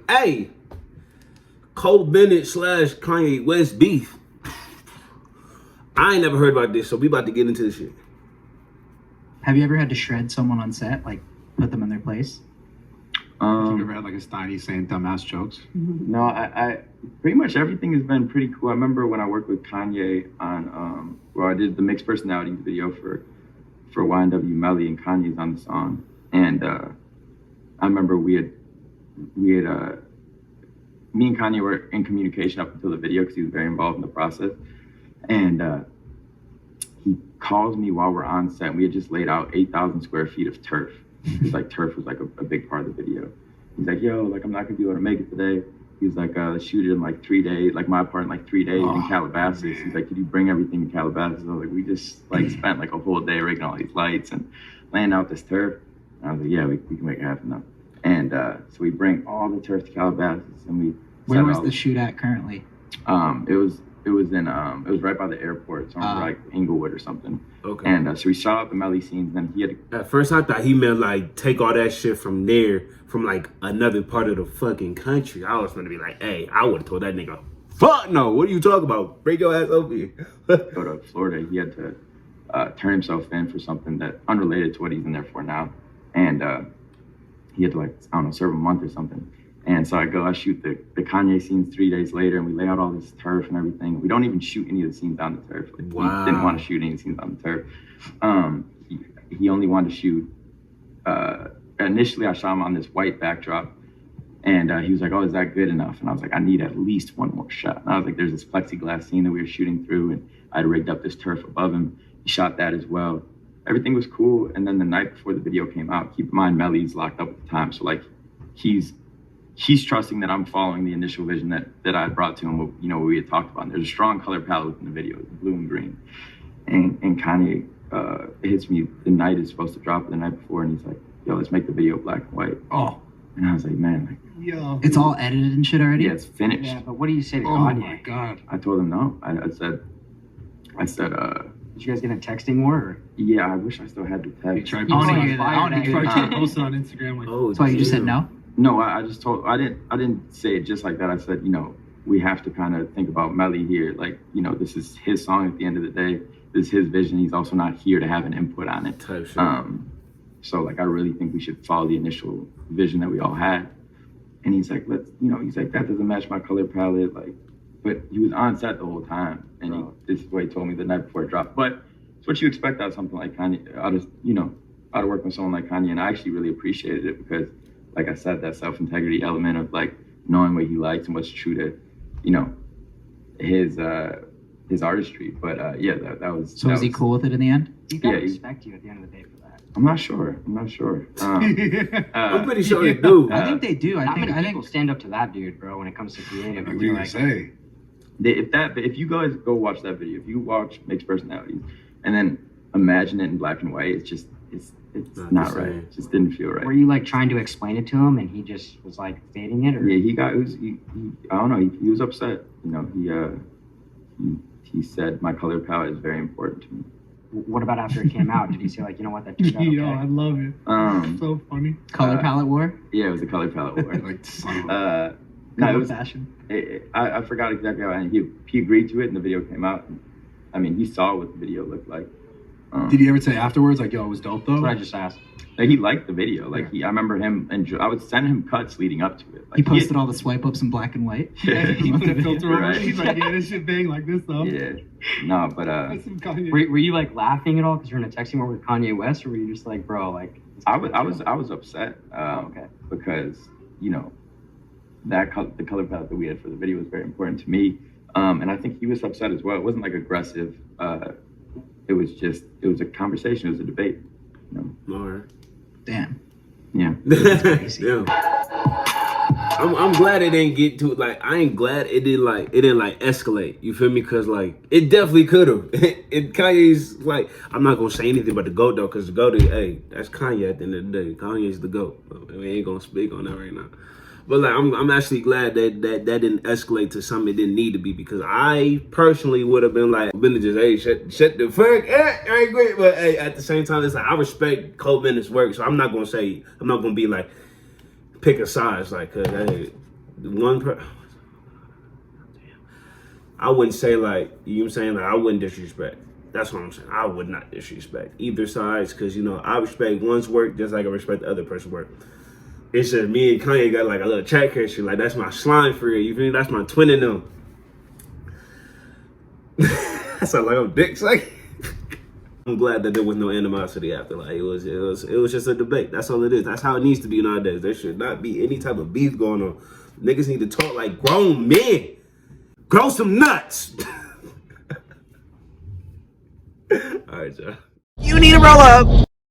Hey, Cole Bennett / Kanye West beef. I ain't never heard about this, so we about to get into this shit. Have you ever had to shred someone on set, like put them in their place? You ever had like a Steiny saying dumbass jokes? No, I pretty much everything has been pretty cool. I remember when I worked with Kanye on where I did the mixed personality video for YNW Melly, and Kanye's on the song. And I remember we had me and Kanye were in communication up until the video because he was very involved in the process. And he calls me while we're on set. We had just laid out 8,000 square feet of turf. It's like turf was like a big part of the video. He's like, yo, like I'm not gonna be able to make it today. He's like, let's shoot it in like 3 days, like my part in like 3 days in Calabasas. Man. He's like, could you bring everything to Calabasas? I was like, we just like spent like a whole day rigging all these lights and laying out this turf. And I was like, yeah, we can make it happen now. And so we bring all the turf to Calabasas, and we. Where was the shoot at currently? It was right by the airport, somewhere like Inglewood or something. Okay. And so we shot up the Melly scenes. Then he had At first, I thought he meant like take all that shit from there, from like another part of the fucking country. I was gonna be like, hey, I would have told that nigga, fuck no. What are you talking about? Bring your ass over here. go to Florida. He had to turn himself in for something that unrelated to what he's in there for now, and he had to like I don't know serve a month or something. And so I shoot the Kanye scenes 3 days later, and we lay out all this turf and everything. We don't even shoot any of the scenes on the turf. Like, wow. He didn't want to shoot any scenes on the turf. He only wanted to shoot. Initially, I shot him on this white backdrop, and he was like, "Oh, is that good enough?" And I was like, "I need at least one more shot." And I was like, "There's this plexiglass scene that we were shooting through, and I'd rigged up this turf above him. He shot that as well. Everything was cool." And then the night before the video came out, keep in mind Melly's locked up at the time, so like he's trusting that I'm following the initial vision that I brought to him, what we had talked about. And there's a strong color palette within the video, blue and green. And Kanye hits me the night it's supposed to drop, the night before, and he's like, yo, let's make the video black and white. Oh. And I was like, man, like, yo. It's all edited and shit already? Yeah, it's finished. Yeah, but what do you say to Kanye? Oh my God. I told him no. I said, did you guys get a texting war? Or? Yeah, I wish I still had the You text. tried I want to hear that. I want to hear posting that. post it on Instagram. Like, Oh, That's why you just said no? No, I just told, I didn't say it just like that. I said, we have to kind of think about Melly here. Like, this is his song at the end of the day. This is his vision. He's also not here to have an input on it. Type shit. So like, I really think we should follow the initial vision that we all had. And he's like, he's like, that doesn't match my color palette. Like, but he was on set the whole time. And this is what he told me the night before it dropped. But it's what you expect out of something like Kanye, out of working with someone like Kanye. And I actually really appreciated it because, like I said, that self-integrity element of like knowing what he likes and what's true to, his artistry. But that was. So was he cool with it in the end? You gotta respect you at the end of the day for that. I'm not sure. I'm pretty sure they do. I think they do. Not many people stand up to that dude, bro, when it comes to creative. what do you say? If you guys go watch that video, if you watch Mixed Personalities and then imagine it in black and white, it's not right. It just didn't feel right. Were you like trying to explain it to him and he just was like fading it? Or? Yeah, I don't know. He was upset. He said my color palette is very important to me. What about after it came out? Did he say like, that turned out okay? Yo, I love it. So funny. Color palette war? Yeah, it was a color palette war. Like, son of no, it was fashion. I forgot exactly how, and he agreed to it, and the video came out. I mean, he saw what the video looked like. Did he ever say afterwards, like, yo, it was dope though? That's what I just asked. Like, he liked the video. Like, I remember him, and I would send him cuts leading up to it. Like, He posted all the swipe ups in black and white. Yeah, he put a filter over Right. it. He's like, yeah, this shit bang like this though. Yeah, no, but That's some Kanye. Were you like laughing at all because you're in a texting war with Kanye West, or were you just like, bro, like? I was upset. Okay. Because the color palette that we had for the video was very important to me, and I think he was upset as well. It wasn't like aggressive. It was a conversation. It was a debate. All right. Damn. Yeah. Yeah. I'm glad it didn't get to like. I ain't glad it didn't escalate. You feel me? Cause like it definitely could have. And Kanye's like, I'm not gonna say anything about the GOAT though, cause the GOAT is, hey, that's Kanye at the end of the day. Kanye's the GOAT. We ain't gonna speak on that right now. But like, I'm actually glad that didn't escalate to something it didn't need to be, because I personally would have been like, Bennett just, hey, shut the fuck up, I ain't great. But hey, at the same time, it's like I respect Cole Bennett's work, so I'm not gonna be like pick a size, like, cause hey, one per. I wouldn't say like, you know what I'm saying? Like, I wouldn't disrespect. That's what I'm saying. I would not disrespect either sides because, you know, I respect one's work just like I respect the other person's work. It's just me and Kanye got like a little chat history. Like, that's my slime for you. You feel me? That's my twin in them. That sounds like I'm dick sucking. I'm glad that there was no animosity after. Like, it was just a debate. That's all it is. That's how it needs to be nowadays. There should not be any type of beef going on. Niggas need to talk like grown men. Grow some nuts. All right, y'all. You need to roll up.